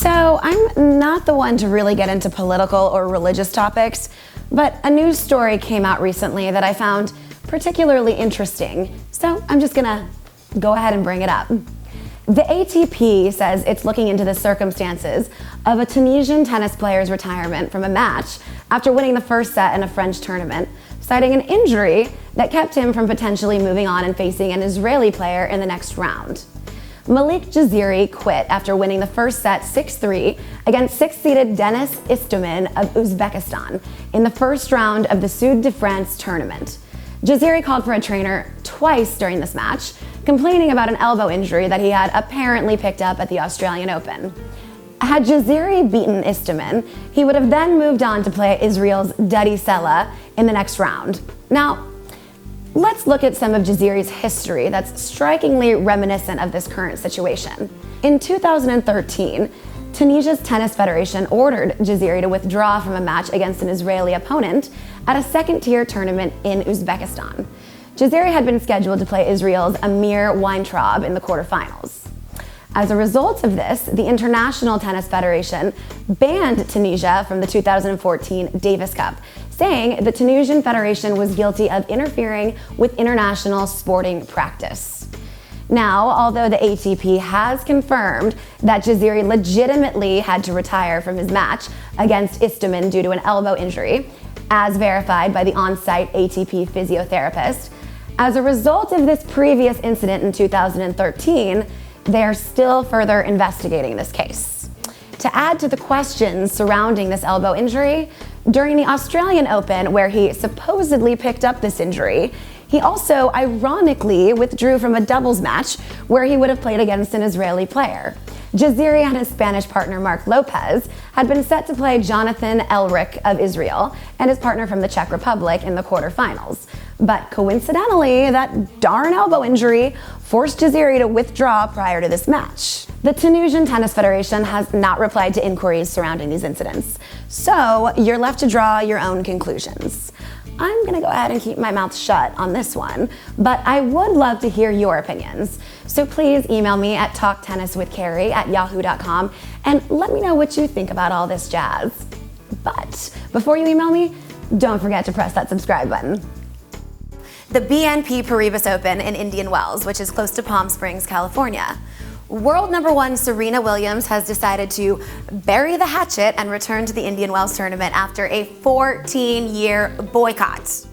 So I'm not the one to really get into political or religious topics, but a news story came out recently that I found particularly interesting. So I'm just gonna go ahead and bring it up. The ATP says it's looking into the circumstances of a Tunisian tennis player's retirement from a match after winning the first set in a French tournament, citing an injury that kept him from potentially moving on and facing an Israeli player in the next round. Malek Jaziri quit after winning the first set 6-3 against sixth-seeded Denis Istomin of Uzbekistan in the first round of the Sud de France tournament. Jaziri called for a trainer twice during this match, complaining about an elbow injury that he had apparently picked up at the Australian Open. Had Jaziri beaten Istomin, he would have then moved on to play Israel's Dudi Sela in the next round. Now, let's look at some of Jaziri's history that's strikingly reminiscent of this current situation. In 2013, Tunisia's Tennis Federation ordered Jaziri to withdraw from a match against an Israeli opponent at a second-tier tournament in Uzbekistan. Jaziri had been scheduled to play Israel's Amir Weintraub in the quarterfinals. As a result of this, the International Tennis Federation banned Tunisia from the 2014 Davis Cup, saying the Tunisian Federation was guilty of interfering with international sporting practice. Now, although the ATP has confirmed that Jaziri legitimately had to retire from his match against Istomin due to an elbow injury, as verified by the on-site ATP physiotherapist, as a result of this previous incident in 2013, they are still further investigating this case. To add to the questions surrounding this elbow injury, during the Australian Open, where he supposedly picked up this injury, he also ironically withdrew from a doubles match where he would have played against an Israeli player. Jaziri and his Spanish partner Marc Lopez had been set to play Jonathan Elric of Israel and his partner from the Czech Republic in the quarterfinals. But coincidentally, that darn elbow injury forced Jaziri to withdraw prior to this match. The Tunisian Tennis Federation has not replied to inquiries surrounding these incidents, so you're left to draw your own conclusions. I'm gonna go ahead and keep my mouth shut on this one, but I would love to hear your opinions. So please email me at talktenniswithcarrie@yahoo.com and let me know what you think about all this jazz. But before you email me, don't forget to press that subscribe button. The BNP Paribas Open in Indian Wells, which is close to Palm Springs, California. World number one Serena Williams has decided to bury the hatchet and return to the Indian Wells tournament after a 14-year boycott.